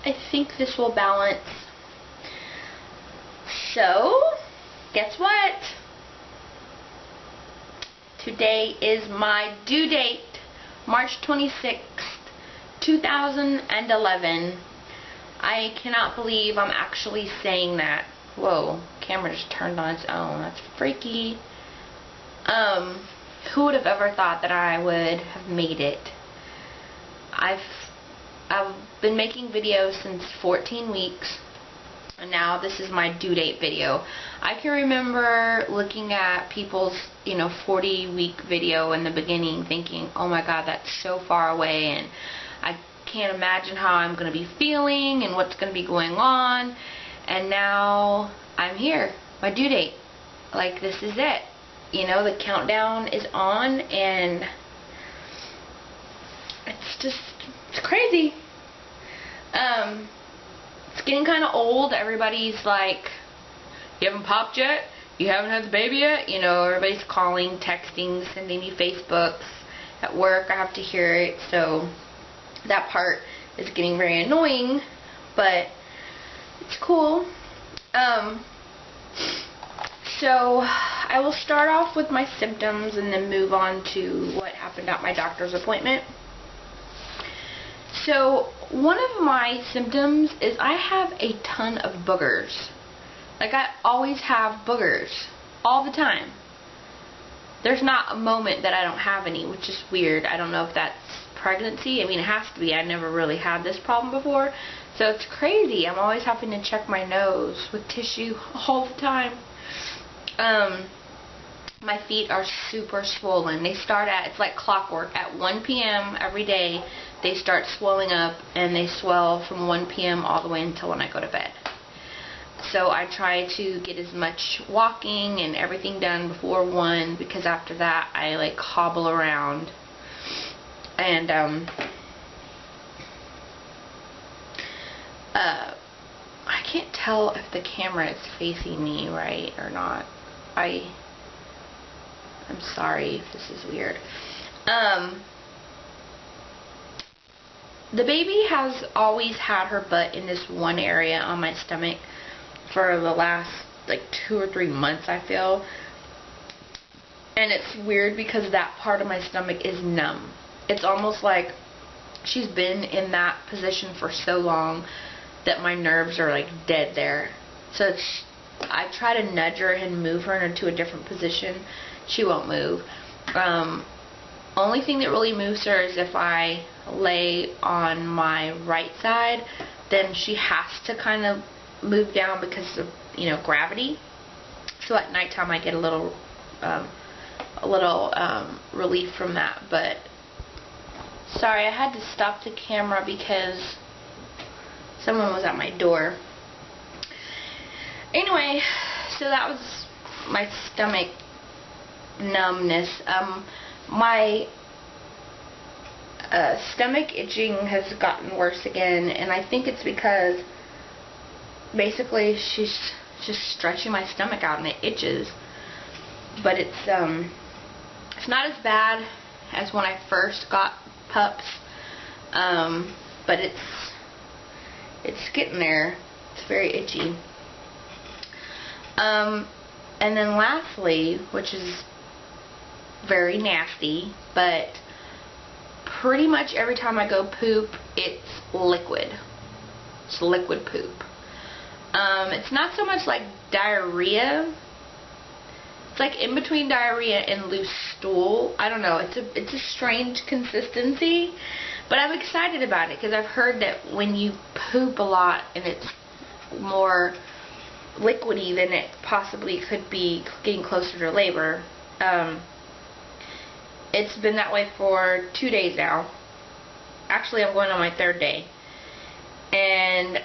I think this will balance. So, guess what? Today is my due date, March 26th, 2011. I cannot believe I'm actually saying that. Whoa, camera just turned on its own. That's freaky. Who would have ever thought that I would have made it? I've been making videos since 14 weeks, and now this is my due date video. I can remember looking at people's, 40-week video in the beginning thinking, oh my god, that's so far away, and I can't imagine how I'm going to be feeling and what's going to be going on. And now I'm here, my due date. Like, this is it. The countdown is on, and it's crazy. It's getting kind of old. Everybody's like, you haven't popped yet? You haven't had the baby yet? Everybody's calling, texting, sending me Facebooks. At work, I have to hear it, so that part is getting very annoying, but it's cool. So I will start off with my symptoms and then move on to what happened at my doctor's appointment. So one of my symptoms is I have a ton of boogers. Like, I always have boogers all the time. There's not a moment that I don't have any, which is weird. I don't know if that's pregnancy. I mean, it has to be. I never really had this problem before. So it's crazy. I'm always having to check my nose with tissue all the time. My feet are super swollen. They start it's like clockwork. At 1 p.m. every day, they start swelling up, and they swell from 1 p.m. all the way until when I go to bed. So I try to get as much walking and everything done before 1, because after that I like hobble around. And I can't tell if the camera is facing me right or not. I'm sorry if this is weird. The baby has always had her butt in this one area on my stomach for the last like 2 or 3 months, I feel. And it's weird because that part of my stomach is numb. It's almost like she's been in that position for so long that my nerves are like dead there. So I try to nudge her and move her into a different position. She won't move. Only thing that really moves her is if I lay on my right side, then she has to kind of move down because of gravity. So at nighttime I get a little relief from that. But sorry, I had to stop the camera because someone was at my door. Anyway, so that was my stomach numbness. My stomach itching has gotten worse again, and I think it's because basically she's just stretching my stomach out and it itches. But it's not as bad as when I first got pups, but it's getting there. It's very itchy. And then lastly, which is very nasty, but pretty much every time I go poop, it's liquid. It's liquid poop. It's not so much like diarrhea. It's like in between diarrhea and loose stool. I don't know. It's a strange consistency, but I'm excited about it because I've heard that when you poop a lot and it's more liquidy, then it possibly could be getting closer to labor. It's been that way for 2 days now. Actually, I'm going on my 3rd day. And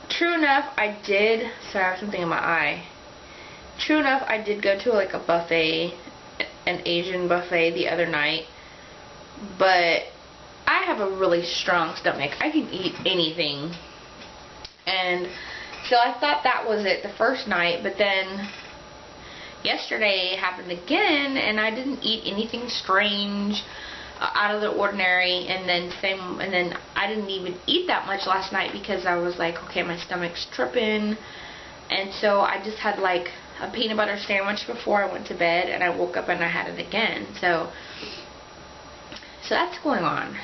true enough, I have something in my eye. True enough, I did go to like a buffet, an Asian buffet the other night. But I have a really strong stomach. I can eat anything. And so I thought that was it the first night, but then yesterday it happened again, and I didn't eat anything strange. out of the ordinary, and then I didn't even eat that much last night because I was like, okay, my stomach's tripping, and so I just had like a peanut butter sandwich before I went to bed, and I woke up and I had it again. So that's going on.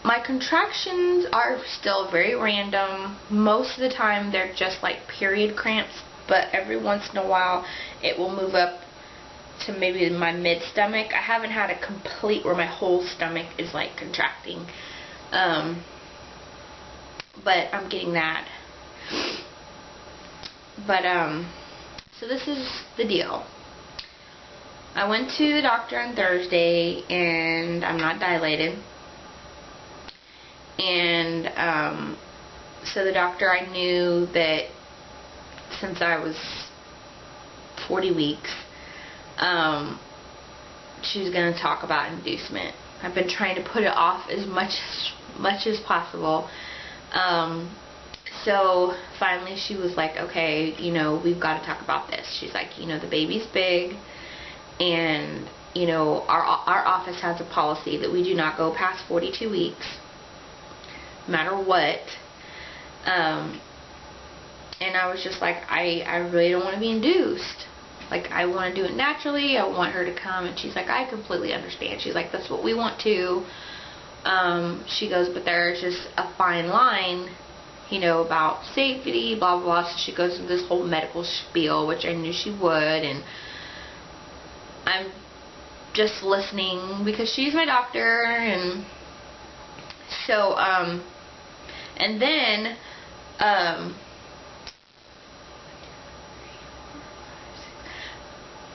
My contractions are still very random. Most of the time they're just like period cramps, but every once in a while it will move up to maybe my mid stomach. I haven't had a complete where my whole stomach is like contracting, but I'm getting that. But so this is the deal. I went to the doctor on Thursday, and I'm not dilated. And so the doctor, I knew that since I was 40 weeks, she was going to talk about inducement. I've been trying to put it off as much as possible. So finally she was like, okay, you know, we've got to talk about this. She's like, you know, the baby's big, and you know, our office has a policy that we do not go past 42 weeks, no matter what. And I was just like, I really don't want to be induced. Like, I want to do it naturally. I want her to come. And she's like, I completely understand. She's like, that's what we want too. She goes, but there's just a fine line, you know, about safety, blah, blah, blah. So she goes into this whole medical spiel, which I knew she would. And I'm just listening because she's my doctor. And so, and then,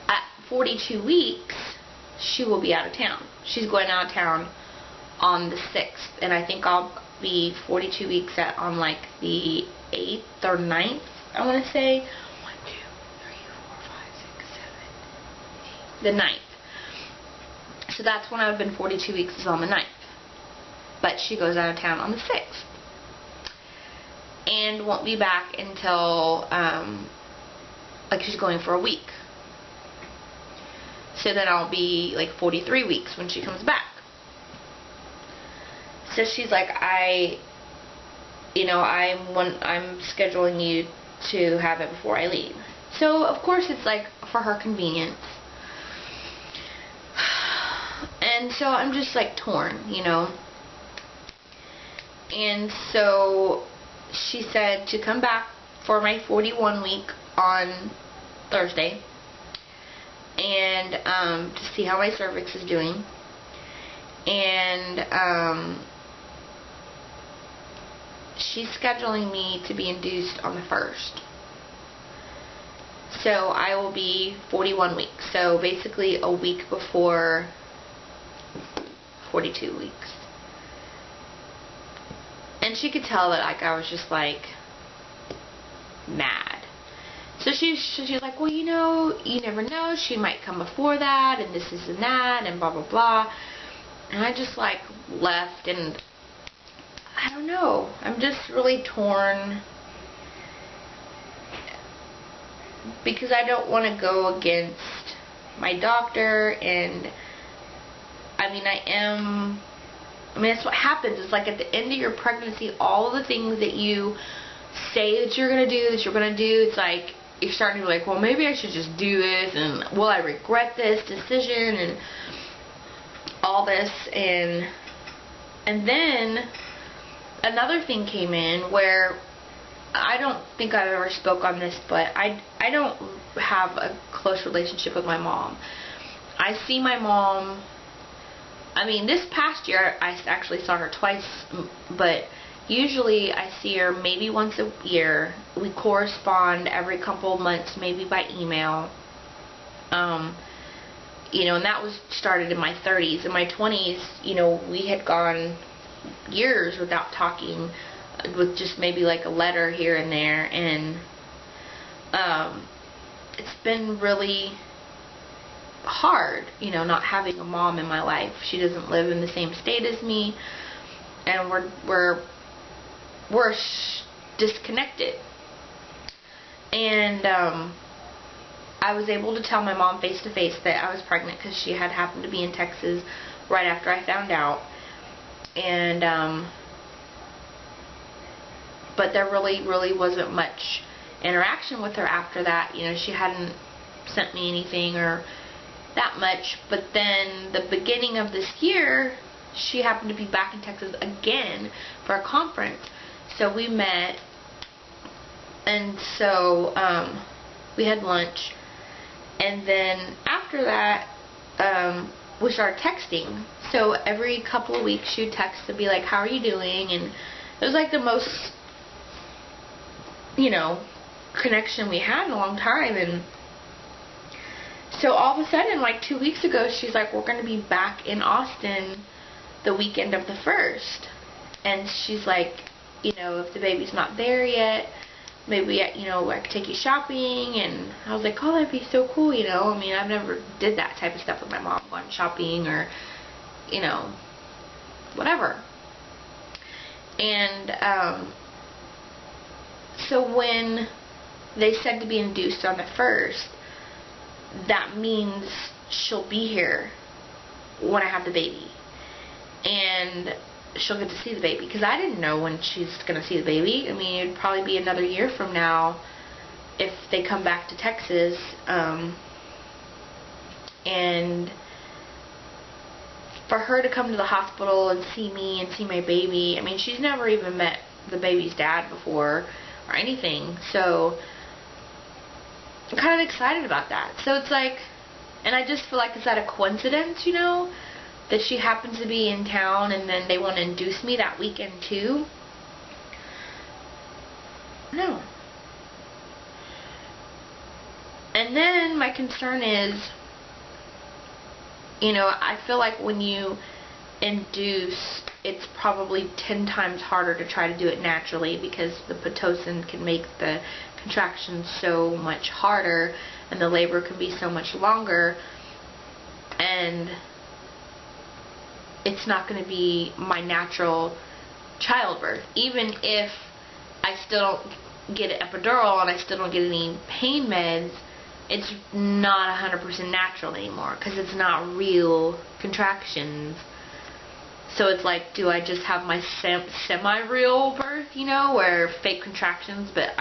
at 42 weeks, she will be out of town. She's going out of town on the 6th, and I think I'll be 42 weeks on like the 8th or 9th, I want to say. 1, 2, 3, 4, 5, 6, 7, 8. The 9th. So that's when I've been 42 weeks, is on the 9th. But she goes out of town on the 6th. And won't be back until, like, she's going for a week. So then I'll be like 43 weeks when she comes back. So she's like, I'm scheduling you to have it before I leave. So of course it's like for her convenience. And so I'm just like torn, you know. And so she said to come back for my 41 week on Thursday, and to see how my cervix is doing. And she's scheduling me to be induced on the 1st. So I will be 41 weeks. So basically a week before 42 weeks. And she could tell that, like, I was just like mad. So she's like, well, you know, you never know, she might come before that, and this and that, and blah blah blah. And I just like left, and I don't know, I'm just really torn because I don't want to go against my doctor. And I mean, that's what happens. It's like at the end of your pregnancy, all of the things that you say that you're going to do, it's like you're starting to be like, well, maybe I should just do this, and will I regret this decision, and all this. And then another thing came in where I don't think I've ever spoke on this, but I don't have a close relationship with my mom. I see my mom, I mean, this past year I actually saw her twice, but usually I see her maybe once a year. We correspond every couple of months, maybe by email. You know, and that was started in my 30s. In my 20s, you know, we had gone years without talking, with just maybe like a letter here and there. And it's been really hard, you know, not having a mom in my life. She doesn't live in the same state as me, and we're disconnected. And I was able to tell my mom face to face that I was pregnant because she had happened to be in Texas right after I found out. And but there really wasn't much interaction with her after that. You know, she hadn't sent me anything or that much. But then the beginning of this year, she happened to be back in Texas again for a conference. So we met, and so we had lunch, and then after that we started texting. So every couple of weeks she would text to be like, how are you doing? And it was like the most, you know, connection we had in a long time. And so all of a sudden, like 2 weeks ago, she's like, we're going to be back in Austin the weekend of the 1st. And she's like, you know, if the baby's not there yet, maybe, you know, I could take you shopping. And I was like, oh, that'd be so cool, you know. I mean, I've never did that type of stuff with my mom, going shopping or, you know, whatever. And so when they said to be induced on the 1st, that means she'll be here when I have the baby. And she'll get to see the baby, because I didn't know when she's going to see the baby. I mean, it'd probably be another year from now if they come back to Texas. And for her to come to the hospital and see me and see my baby, I mean, she's never even met the baby's dad before or anything. So I'm kind of excited about that. So it's like, and I just feel like, is that a coincidence, you know, that she happens to be in town and then they want to induce me that weekend too? No. And then my concern is, you know, I feel like when you induce, it's probably 10 times harder to try to do it naturally, because the Pitocin can make the contractions so much harder and the labor can be so much longer, and it's not going to be my natural childbirth. Even if I still don't get an epidural and I still don't get any pain meds, it's not 100% natural anymore, because it's not real contractions. So it's like, do I just have my semi-real birth, you know, where fake contractions, but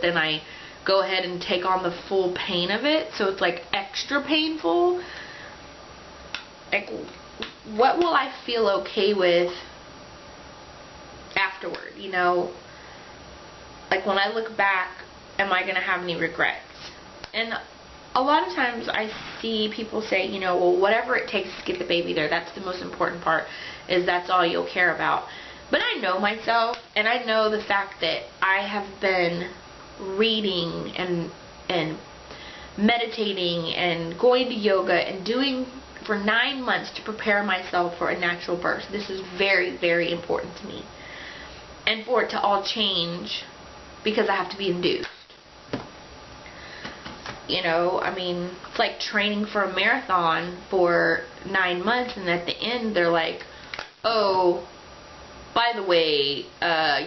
then I go ahead and take on the full pain of it, so it's like extra painful? Like, what will I feel okay with afterward, you know? Like, when I look back, am I going to have any regrets? And a lot of times I see people say, you know, well, whatever it takes to get the baby there, that's the most important part, is that's all you'll care about. But I know myself, and I know the fact that I have been reading and meditating and going to yoga and doing for 9 months to prepare myself for a natural birth. This is very, very important to me. And for it to all change because I have to be induced. You know, I mean, it's like training for a marathon for 9 months, and at the end they're like, oh, by the way,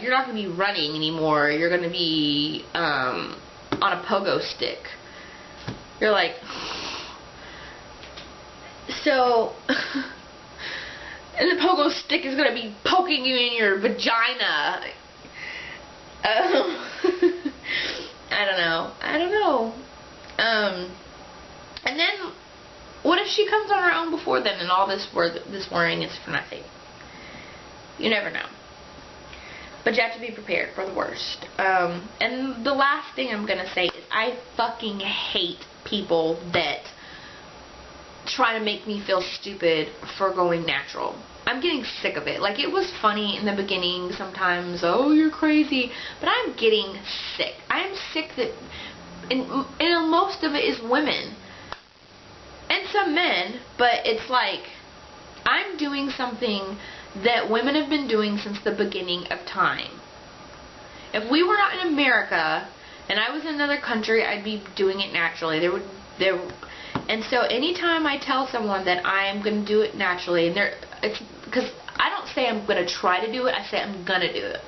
you're not going to be running anymore. You're going to be on a pogo stick. You're like, so, and the pogo stick is going to be poking you in your vagina. I don't know. And then, what if she comes on her own before then, and all this worrying is for nothing? You never know. But you have to be prepared for the worst. And the last thing I'm going to say is, I fucking hate people that try to make me feel stupid for going natural. I'm getting sick of it. Like, it was funny in the beginning sometimes, oh, you're crazy. But I'm getting sick. I am sick that, and most of it is women. And some men, but it's like, I'm doing something that women have been doing since the beginning of time. If we were not in America and I was in another country, I'd be doing it naturally. And so anytime I tell someone that I'm going to do it naturally, and it's because I don't say I'm going to try to do it, I say I'm going to do it.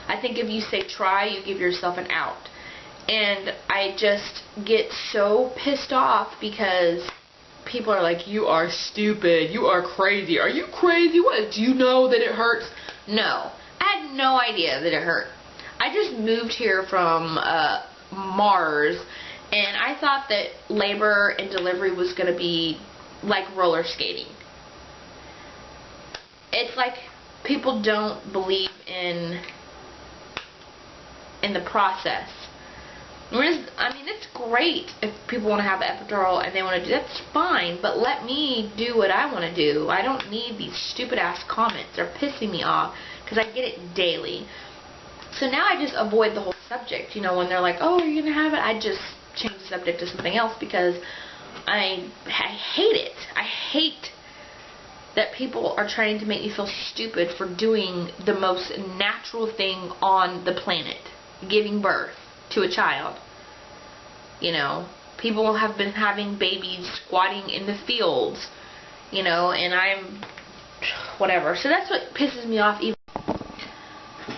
I think if you say try, you give yourself an out. And I just get so pissed off because people are like, you are stupid, you are crazy, are you crazy, what, do you know that it hurts? No, I had no idea that it hurt. I just moved here from Mars, and I thought that labor and delivery was going to be like roller skating. It's like people don't believe in the process. I mean, it's great if people want to have the epidural and they want to do that's fine, but let me do what I want to do. I don't need these stupid ass comments. They're pissing me off because I get it daily. So now I just avoid the whole subject. You know, when they're like, oh, are you going to have it? I just change the subject to something else because I hate it. I hate that people are trying to make me feel stupid for doing the most natural thing on the planet, giving birth to a child. You know, people have been having babies squatting in the fields, you know, and I'm whatever. So that's what pisses me off even.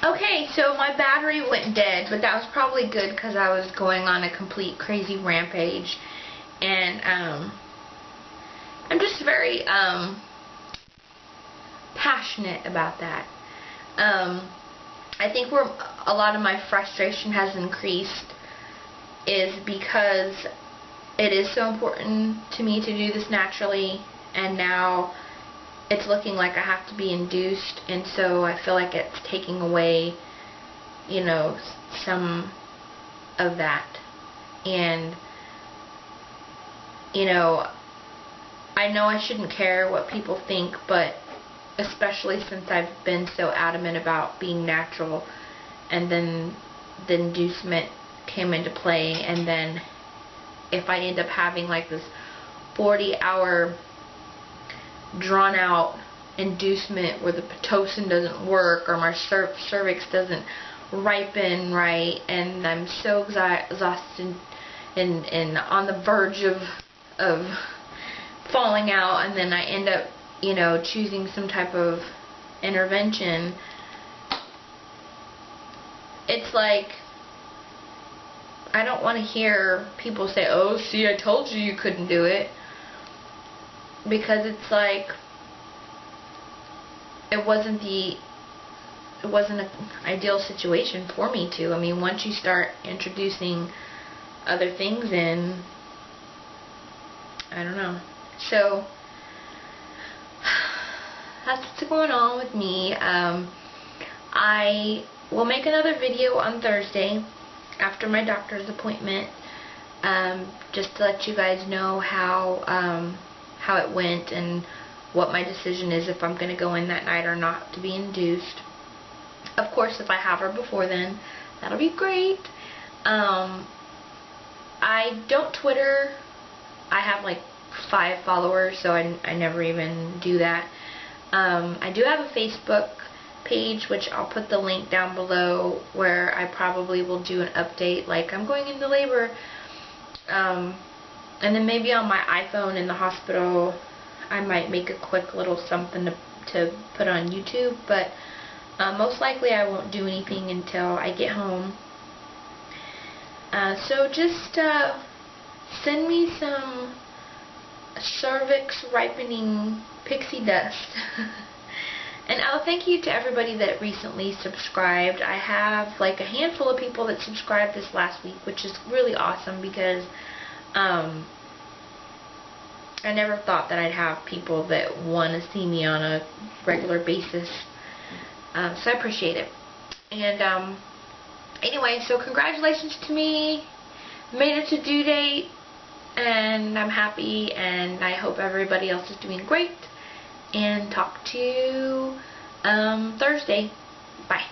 Okay, so my battery went dead, but that was probably good because I was going on a complete crazy rampage, and I'm just very passionate about that. I think where a lot of my frustration has increased is because it is so important to me to do this naturally, and now it's looking like I have to be induced, and so I feel like it's taking away, you know, some of that. And, you know I shouldn't care what people think, but especially since I've been so adamant about being natural, and then the inducement came into play, and then if I end up having like this 40-hour drawn out inducement where the Pitocin doesn't work, or my cervix doesn't ripen right, and I'm so exhausted and on the verge of falling out, and then I end up, you know, choosing some type of intervention, it's like I don't want to hear people say, oh, see, I told you couldn't do it. Because it's like it wasn't an ideal situation for me to. I mean, once you start introducing other things in, I don't know. So that's what's going on with me. I will make another video on Thursday after my doctor's appointment, just to let you guys know how it went and what my decision is, if I'm going to go in that night or not to be induced. Of course, if I have her before then, that'll be great. I don't Twitter. I have like 5 followers, so I never even do that. I do have a Facebook page, which I'll put the link down below, where I probably will do an update like I'm going into labor. And then maybe on my iPhone in the hospital, I might make a quick little something to put on YouTube, but most likely I won't do anything until I get home. So just send me some cervix ripening pixie dust. And thank you to everybody that recently subscribed. I have like a handful of people that subscribed this last week, which is really awesome because I never thought that I'd have people that want to see me on a regular basis. So I appreciate it. And anyway, so congratulations to me. Made it to due date, and I'm happy, and I hope everybody else is doing great. And talk to you Thursday. Bye.